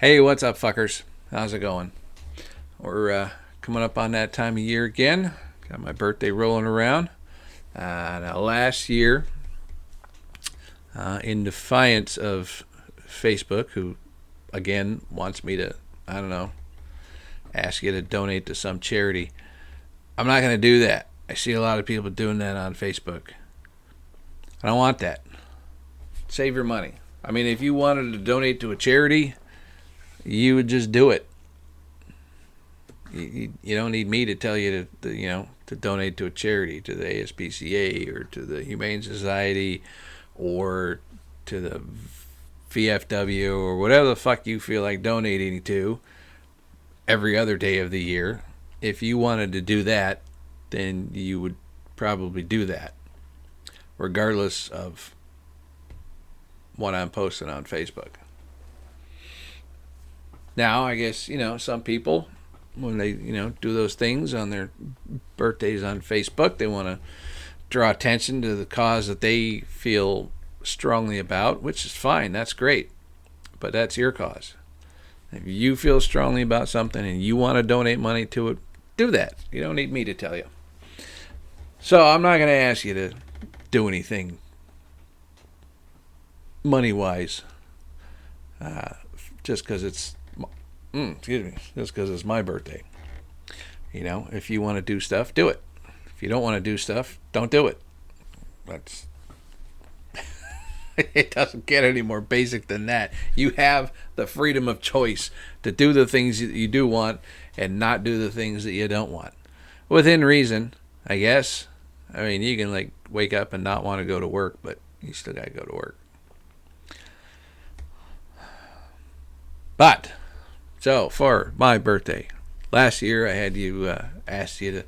Hey, what's up, fuckers? How's it going? We're coming up on that time of year again. Got my birthday rolling around. Now, last year, in defiance of Facebook, who again wants me to, I don't know, ask you to donate to some charity, I'm not going to do that. I see a lot of people doing that on Facebook. I don't want that. Save your money. I mean, if you wanted to donate to a charity, you would just do it. You don't need me to tell you to donate to a charity, to the ASPCA or to the Humane Society or to the VFW or whatever the fuck you feel like donating to every other day of the year. If you wanted to do that, then you would probably do that, regardless of what I'm posting on Facebook. Now, I guess, some people, when they, do those things on their birthdays on Facebook, they want to draw attention to the cause that they feel strongly about, which is fine. That's great. But that's your cause. If you feel strongly about something and you want to donate money to it, do that. You don't need me to tell you. So I'm not going to ask you to do anything money-wise just because it's just because it's my birthday. If you want to do stuff, do it. If you don't want to do stuff, don't do it. That's it doesn't get any more basic than that. You have the freedom of choice to do the things that you do want and not do the things that you don't want. Within reason, I guess. I mean, you can wake up and not want to go to work, but you still got to go to work. But so for my birthday, last year I had you asked you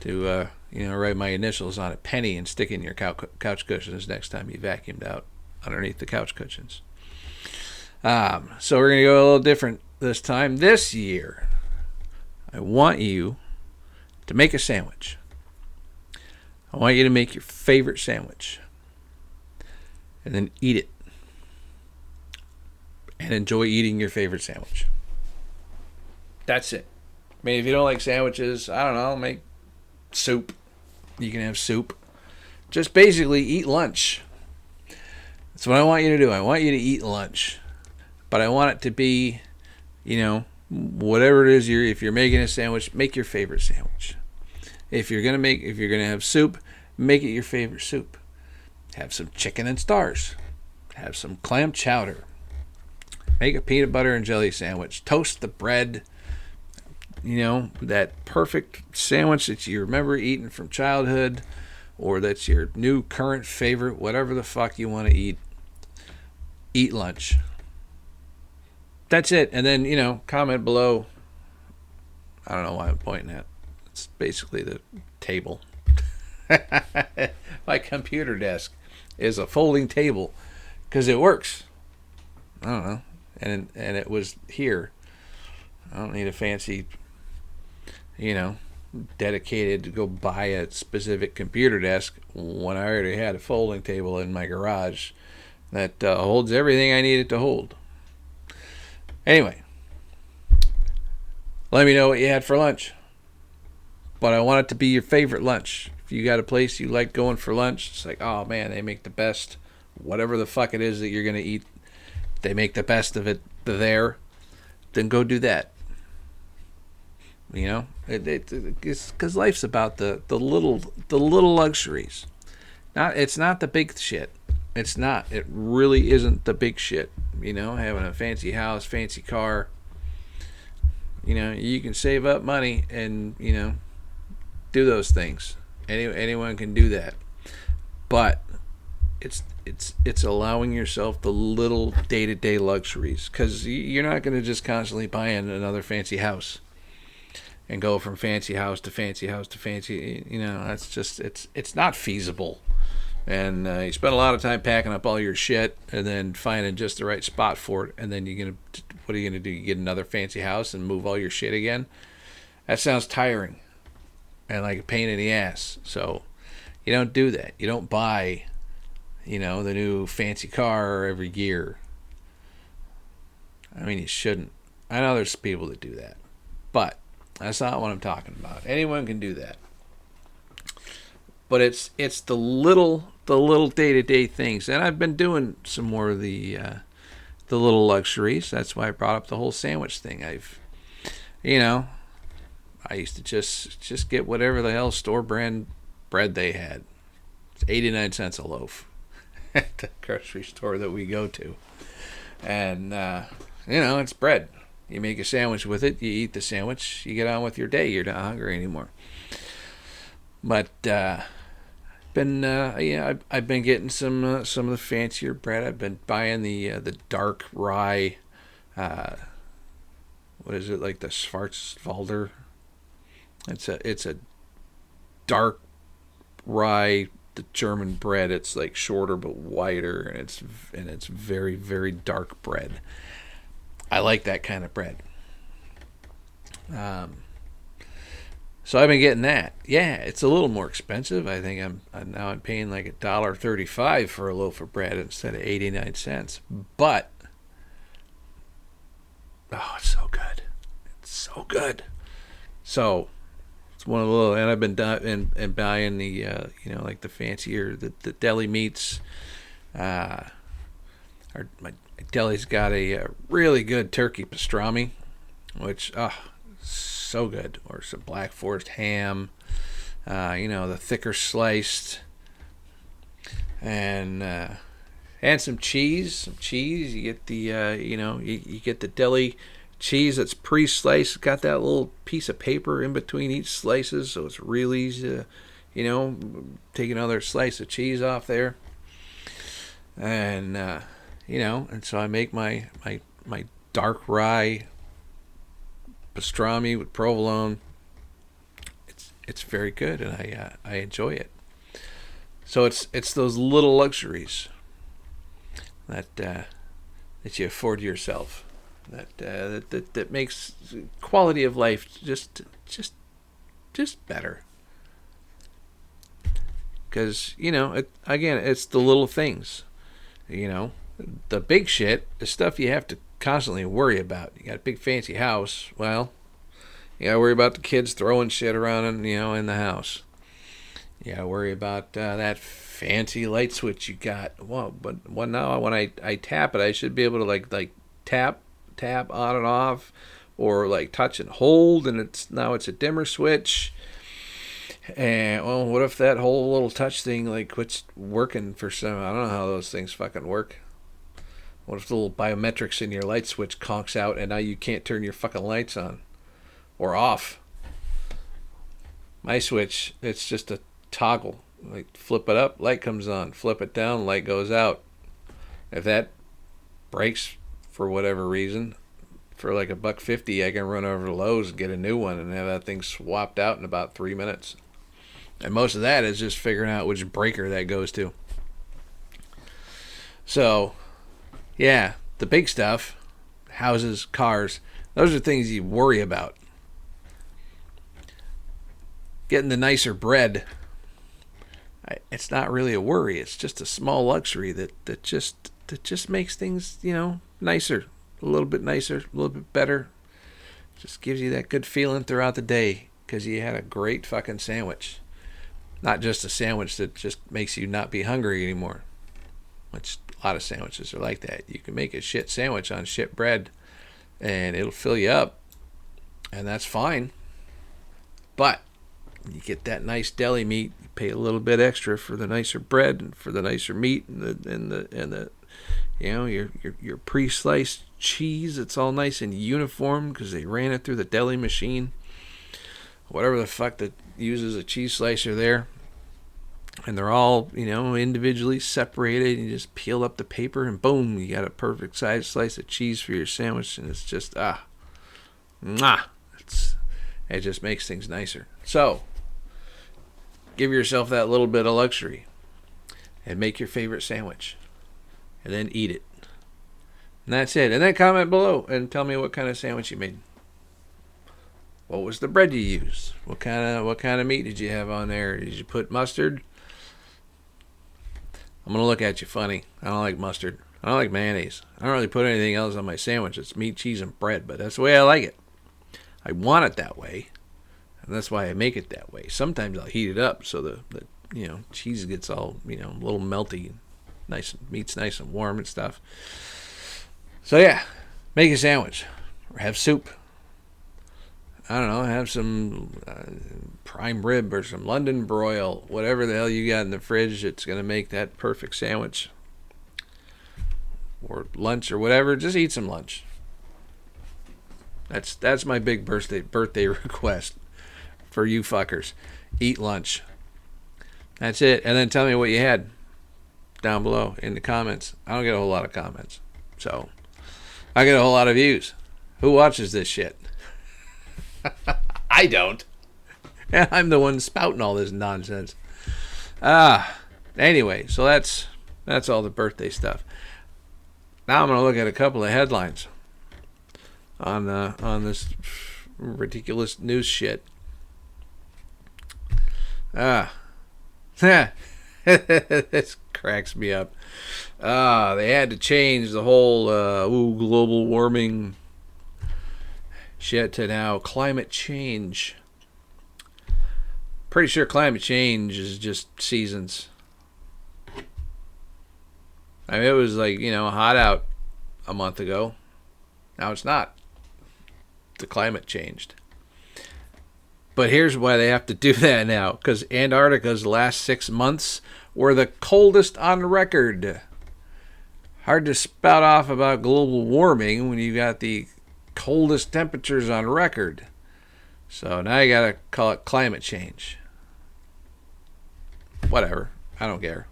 to write my initials on a penny and stick in your couch cushions next time you vacuumed out underneath the couch cushions. So we're gonna go a little different this time. This year, I want you to make a sandwich. I want you to make your favorite sandwich, and then eat it, and enjoy eating your favorite sandwich. That's it. I mean, if you don't like sandwiches, I don't know, make soup. You can have soup. Just basically eat lunch. That's what I want you to do. I want you to eat lunch. But I want it to be, whatever it is if you're making a sandwich, make your favorite sandwich. If you're gonna have soup, make it your favorite soup. Have some chicken and stars. Have some clam chowder. Make a peanut butter and jelly sandwich. Toast the bread. That perfect sandwich that you remember eating from childhood, or that's your new current favorite, whatever the fuck you want to eat. Eat lunch. That's it. And then, comment below. I don't know why I'm pointing at. It's basically the table. My computer desk is a folding table because it works. I don't know. And it was here. I don't need a fancy, dedicated to go buy a specific computer desk when I already had a folding table in my garage that holds everything I need it to hold. Anyway, let me know what you had for lunch. But I want it to be your favorite lunch. If you got a place you like going for lunch, it's like, oh man, they make the best, whatever the fuck it is that you're going to eat, they make the best of it there, then go do that. It's because life's about the little luxuries. It's not the big shit. It's not. It really isn't the big shit. Having a fancy house, fancy car. You can save up money and do those things. Anyone can do that, but it's allowing yourself the little day-to-day luxuries, because you're not going to just constantly buy another fancy house and go from fancy house to fancy house to fancy. That's just it's not feasible. And you spend a lot of time packing up all your shit and then finding just the right spot for it, and then what are you gonna do? You get another fancy house and move all your shit again? That sounds tiring and like a pain in the ass. So you don't do that. You don't buy the new fancy car every year. I mean, you shouldn't. I know there's people that do that, but that's not what I'm talking about. Anyone can do that, but it's the little day to day things, and I've been doing some more of the little luxuries. That's why I brought up the whole sandwich thing. You know, I used to just get whatever the hell store brand bread they had. It's 89 cents a loaf at the grocery store that we go to, and it's bread. You make a sandwich with it. You eat the sandwich. You get on with your day. You're not hungry anymore. But I've been getting some of the fancier bread. I've been buying the dark rye. What is it, like the Schwarzwälder? It's a dark rye, the German bread. It's like shorter but wider, and it's very, very dark bread. I like that kind of bread. So I've been getting that. Yeah, it's a little more expensive. I think I'm paying like $1.35 for a loaf of bread instead of 89 cents. But oh, it's so good. It's so good. So it's one of the little, and I've been and buying the like the fancier the deli meats. My deli's got a really good turkey pastrami, which so good, or some Black Forest ham, the thicker sliced, and some cheese. You get the you get the deli cheese that's pre-sliced. Got that little piece of paper in between each slices, so it's real easy to take another slice of cheese off there, and and so I make my dark rye pastrami with provolone. It's very good, and I enjoy it. So it's those little luxuries that you afford yourself that makes quality of life just better. Because it's the little things. The big shit is stuff you have to constantly worry about. You got a big fancy house. Well, you got to worry about the kids throwing shit around in the house. You got to worry about that fancy light switch you got. Well, but now when I tap it, I should be able to like tap on and off, or like touch and hold, and it's a dimmer switch. And well, what if that whole little touch thing like quits working for some? I don't know how those things fucking work. What if the little biometrics in your light switch conks out and now you can't turn your fucking lights on or off? My switch, it's just a toggle. Like flip it up, light comes on. Flip it down, light goes out. If that breaks for whatever reason, for like $1.50, I can run over to Lowe's and get a new one and have that thing swapped out in about 3 minutes. And most of that is just figuring out which breaker that goes to. So, yeah, the big stuff, houses, cars, those are things you worry about. Getting the nicer bread, it's not really a worry. It's just a small luxury that just makes things, nicer, a little bit nicer, a little bit better. Just gives you that good feeling throughout the day because you had a great fucking sandwich. Not just a sandwich that just makes you not be hungry anymore, which a lot of sandwiches are like that. You can make a shit sandwich on shit bread and it'll fill you up, and that's fine. But you get that nice deli meat, you pay a little bit extra for the nicer bread and for the nicer meat and the your pre-sliced cheese. It's all nice and uniform because they ran it through the deli machine, whatever the fuck that uses a cheese slicer there, and they're all individually separated. You just peel up the paper and boom, you got a perfect size slice of cheese for your sandwich, and it's just it just makes things nicer. So give yourself that little bit of luxury and make your favorite sandwich and then eat it, and that's it. And then comment below and tell me what kind of sandwich you made. What was the bread you used? What kind of meat did you have on there? Did you put mustard? I'm gonna look at you funny. I don't like mustard. I don't like mayonnaise. I don't really put anything else on my sandwich. It's meat, cheese, and bread, but that's the way I like it. I want it that way, and that's why I make it that way. Sometimes I'll heat it up so the cheese gets all, a little melty, nice, meat's nice and warm and stuff. So yeah, make a sandwich or have soup. I don't know, have some prime rib or some London broil, whatever the hell you got in the fridge that's going to make that perfect sandwich. Or lunch or whatever, just eat some lunch. That's my big birthday request for you fuckers. Eat lunch. That's it. And then tell me what you had down below in the comments. I don't get a whole lot of comments. So I get a whole lot of views. Who watches this shit? I don't. And I'm the one spouting all this nonsense. Anyway, so that's all the birthday stuff. Now I'm going to look at a couple of headlines on this ridiculous news shit. This cracks me up. They had to change the whole global warming shit to now climate change. Pretty sure climate change is just seasons. I mean, it was like, hot out a month ago. Now it's not. The climate changed. But here's why they have to do that now. Because Antarctica's last 6 months were the coldest on record. Hard to spout off about global warming when you got the coldest temperatures on record. So now you gotta call it climate change. Whatever. I don't care.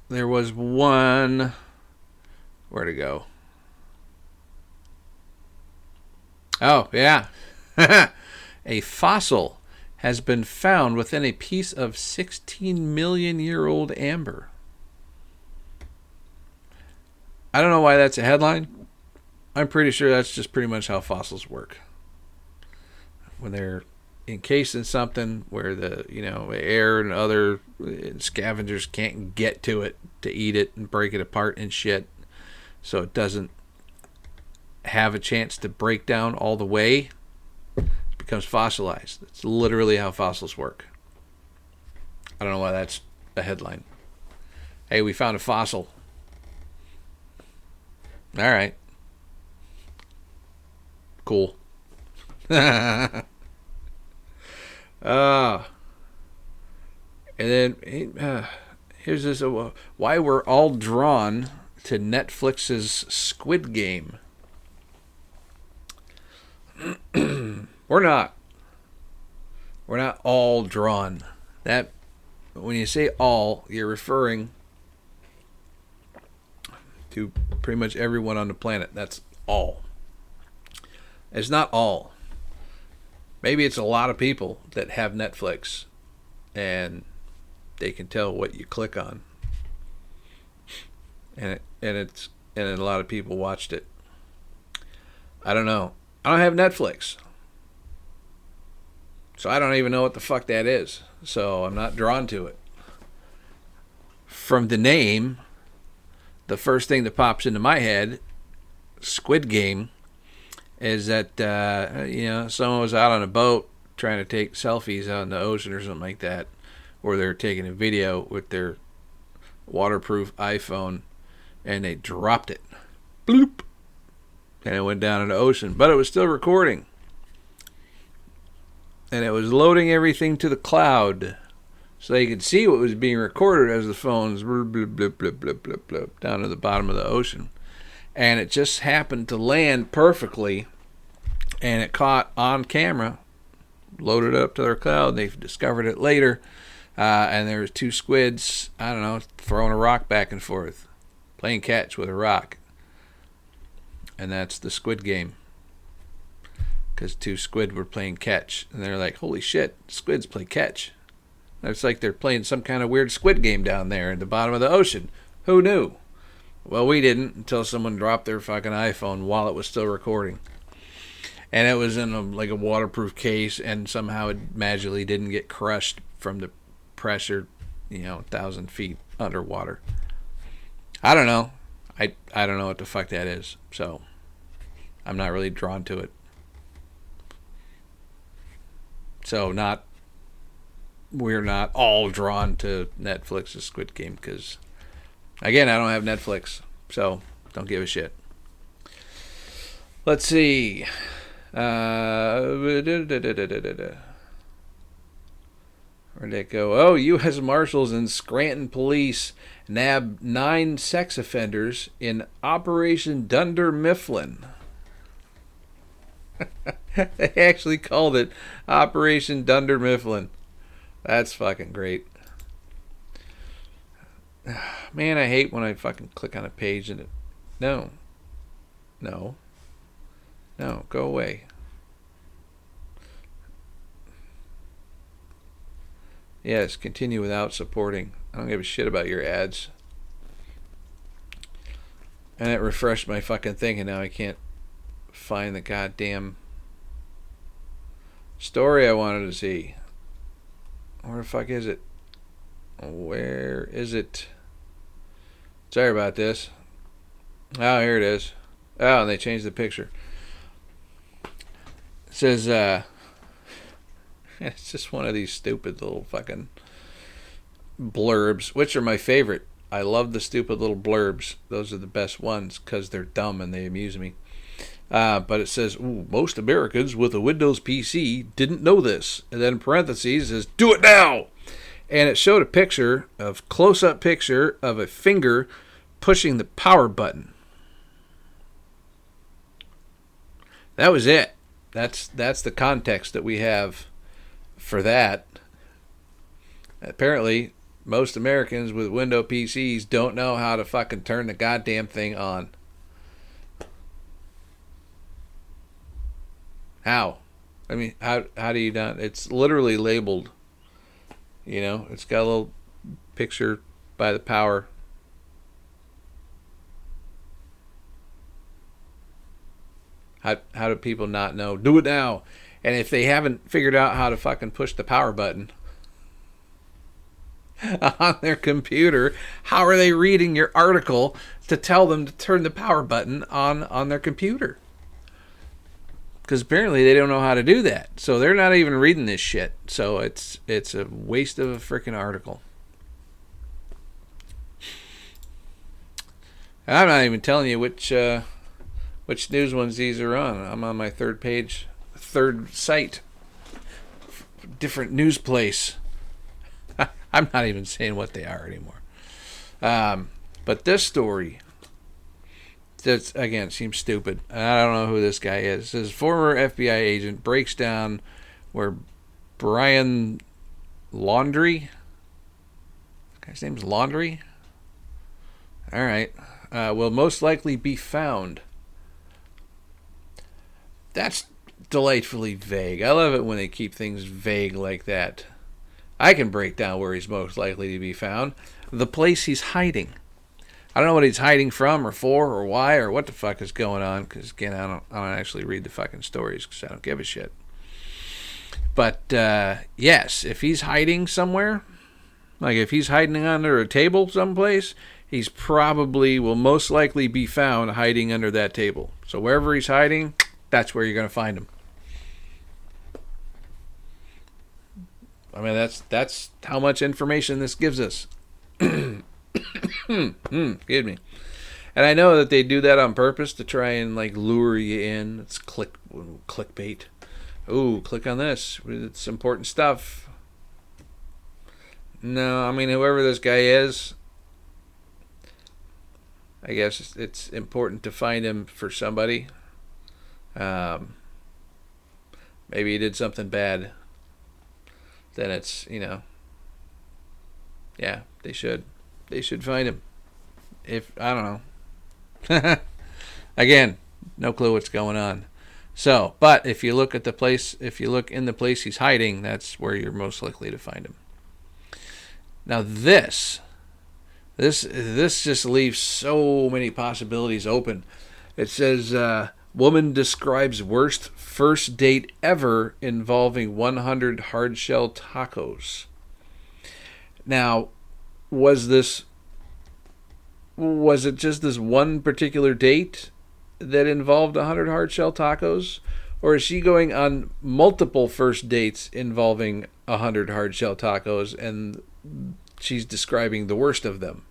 There was one. Where'd it go? Oh, yeah. A fossil has been found within a piece of 16 million year old amber. I don't know why that's a headline. I'm pretty sure that's just pretty much how fossils work. When they're encased in something where the air and other scavengers can't get to it to eat it and break it apart and shit, so it doesn't have a chance to break down all the way, it becomes fossilized. It's literally how fossils work. I don't know why that's a headline. Hey, we found a fossil. All right, cool. And then here's this: why we're all drawn to Netflix's Squid Game. We're not. We're not all drawn. That when you say all, you're referring to pretty much everyone on the planet. That's all. It's not all. Maybe it's a lot of people that have Netflix and they can tell what you click on. And a lot of people watched it. I don't know. I don't have Netflix. So I don't even know what the fuck that is. So I'm not drawn to it. From the name, the first thing that pops into my head, Squid Game, is that someone was out on a boat trying to take selfies out in the ocean or something like that, or they're taking a video with their waterproof iPhone and they dropped it, bloop, and it went down in the ocean, but it was still recording and it was loading everything to the cloud so they could see what was being recorded as the phones blip, blip, blip, blip, blip, blip, blip, down to the bottom of the ocean. And it just happened to land perfectly, and it caught on camera, loaded up to their cloud. They discovered it later, and there was two squids, I don't know, throwing a rock back and forth, playing catch with a rock. And that's the Squid Game, because two squid were playing catch, and they're like, holy shit, squids play catch. It's like they're playing some kind of weird squid game down there at the bottom of the ocean. Who knew? Well, we didn't until someone dropped their fucking iPhone while it was still recording. And it was in a waterproof case, and somehow it magically didn't get crushed from the pressure, 1,000 feet underwater. I don't know. I don't know what the fuck that is. So I'm not really drawn to it. So we're not all drawn to Netflix's Squid Game because, again, I don't have Netflix, so don't give a shit. Let's see. Where'd it go? Oh, U.S. Marshals and Scranton Police nabbed 9 sex offenders in Operation Dunder Mifflin. They actually called it Operation Dunder Mifflin. That's fucking great. Man, I hate when I fucking click on a page and it... No, go away. Yes, continue without supporting. I don't give a shit about your ads. And it refreshed my fucking thing, and now I can't find the goddamn story I wanted to see. Where the fuck is it? Where is it? Sorry about this. Oh, here it is. Oh, and they changed the picture. It says, it's just one of these stupid little fucking blurbs, which are my favorite. I love the stupid little blurbs. Those are the best ones because they're dumb and they amuse me. But it says, most Americans with a Windows PC didn't know this. And then in parentheses it says, do it now! And it showed a picture of, close-up picture of a finger pushing the power button. That was it. That's the context that we have for that. Apparently, most Americans with Windows PCs don't know how to fucking turn the goddamn thing on. How? I mean, how do you not? It's literally labeled. You know, it's got a little picture by the power. How do people not know? Do it now. And if they haven't figured out how to fucking push the power button on their computer, how are they reading your article to tell them to turn the power button on their computer? Because apparently they don't know how to do that. So they're not even reading this shit. So it's a waste of a freaking article. And I'm not even telling you which news ones these are on. I'm on my third site. Different news place. I'm not even saying what they are anymore. But this story, that's, again, seems stupid. I don't know who this guy is. It says former FBI agent breaks down where Brian Laundrie, guy's name's Laundrie? All right. Will most likely be found. That's delightfully vague. I love it when they keep things vague like that. I can break down where he's most likely to be found. The place he's hiding. I don't know what he's hiding from or for or why or what the fuck is going on. Because, again, I don't actually read the fucking stories because I don't give a shit. But, yes, if he's hiding somewhere, like if he's hiding under a table someplace, he's probably will most likely be found hiding under that table. So wherever he's hiding, that's where you're going to find him. I mean, that's how much information this gives us. Excuse me. And I know that they do that on purpose to try and like lure you in. It's clickbait. Ooh, click on this. It's important stuff. No, I mean, whoever this guy is, I guess it's important to find him for somebody. Maybe he did something bad. Then it's, yeah, they should find him. If, I don't know. Again, no clue what's going on. So, but if you look in the place he's hiding, that's where you're most likely to find him. Now this just leaves so many possibilities open. It says, woman describes worst first date ever involving 100 hard-shell tacos. Now, was this Was it just this one particular date that involved 100 hard shell tacos? Or is she going on multiple first dates involving 100 hard shell tacos and she's describing the worst of them?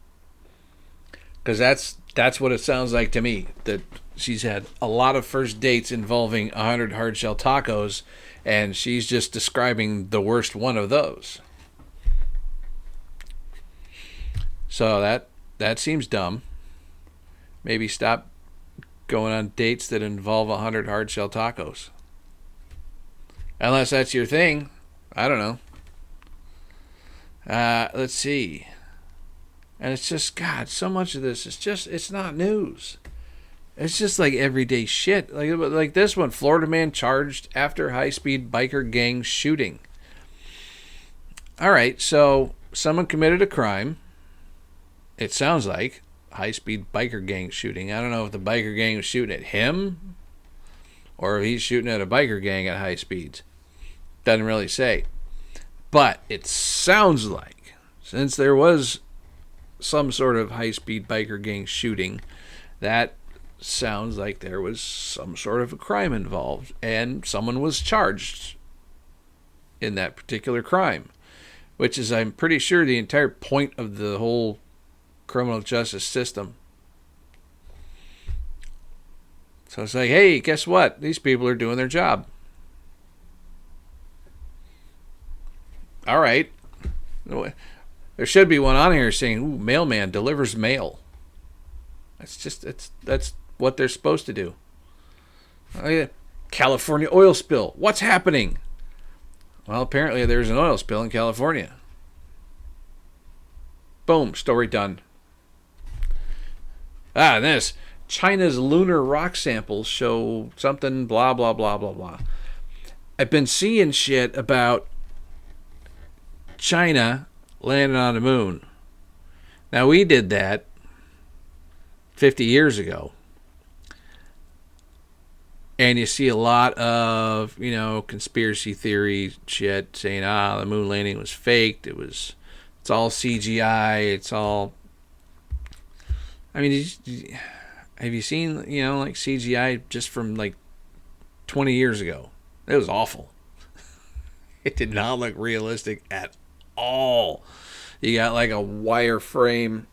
Because that's what it sounds like to me. That she's had a lot of first dates involving 100 hard shell tacos and she's just describing the worst one of those. So that seems dumb. Maybe stop going on dates that involve 100 hard shell tacos. Unless that's your thing. I don't know. Let's see. And it's just, God, so much of this is just, it's not news. It's just like everyday shit. Like this one, Florida man charged after high-speed biker gang shooting. All right, so someone committed a crime. It sounds like high-speed biker gang shooting. I don't know if the biker gang was shooting at him or if he's shooting at a biker gang at high speeds. Doesn't really say. But it sounds like, since there was some sort of high-speed biker gang shooting, that sounds like there was some sort of a crime involved and someone was charged in that particular crime, which is, I'm pretty sure, the entire point of the whole criminal justice system. So it's like, hey, guess what? These people are doing their job. All right. There should be one on here saying, ooh, mailman delivers mail. That's what they're supposed to do. Oh, yeah. California oil spill. What's happening? Well, apparently there's an oil spill in California. Boom, story done. This. China's lunar rock samples show something, blah, blah, blah, blah, blah. I've been seeing shit about China landing on the moon. Now, we did that 50 years ago. And you see a lot of, conspiracy theory shit saying, the moon landing was faked. It's all CGI. It's all... I mean, have you seen, like CGI just from like 20 years ago? It was awful. It did not look realistic at all. You got like a wireframe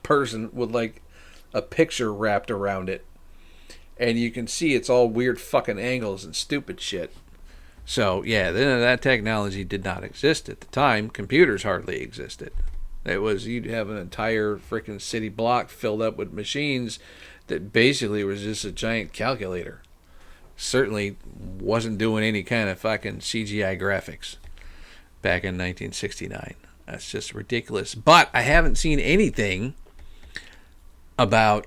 person with like a picture wrapped around it. And you can see it's all weird fucking angles and stupid shit. So, yeah, that technology did not exist at the time. Computers hardly existed. It was, you'd have an entire freaking city block filled up with machines that basically was just a giant calculator. Certainly wasn't doing any kind of fucking CGI graphics back in 1969. That's just ridiculous. But I haven't seen anything about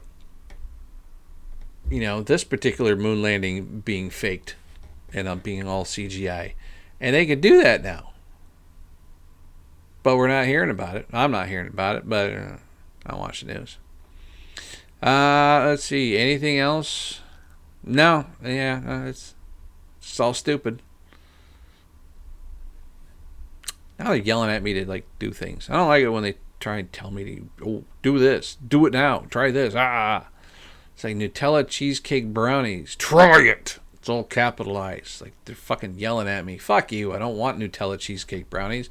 this particular moon landing being faked and being all CGI. And they could do that now. But we're not hearing about it. I'm not hearing about it, but I don't watch the news. Let's see. Anything else? No. Yeah, it's all stupid. Now they're yelling at me to, like, do things. I don't like it when they try and tell me to, do this. Do it now. Try this. It's like Nutella cheesecake brownies. Try it. It's all capitalized. Like, they're fucking yelling at me. Fuck you. I don't want Nutella cheesecake brownies.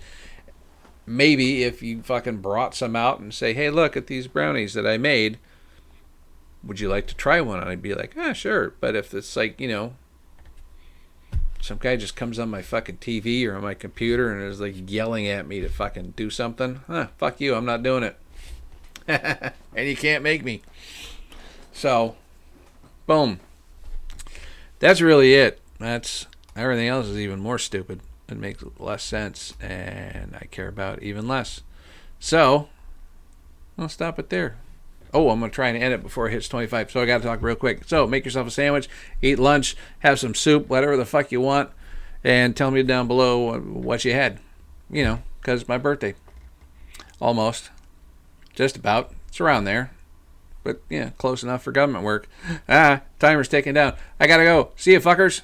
Maybe if you fucking brought some out and say, hey, look at these brownies that I made. Would you like to try one? And I'd be like, sure. But if it's like, some guy just comes on my fucking TV or on my computer and is like yelling at me to fucking do something, fuck you. I'm not doing it. And you can't make me. So, boom. That's really it. That's everything else is even more stupid. It makes less sense, and I care about even less. So, I'll stop it there. Oh, I'm going to try and end it before it hits 25, so I got to talk real quick. So, make yourself a sandwich, eat lunch, have some soup, whatever the fuck you want, and tell me down below what you had. Because it's my birthday. Almost. Just about. It's around there. But, yeah, close enough for government work. Timer's ticking down. I gotta go. See you, fuckers.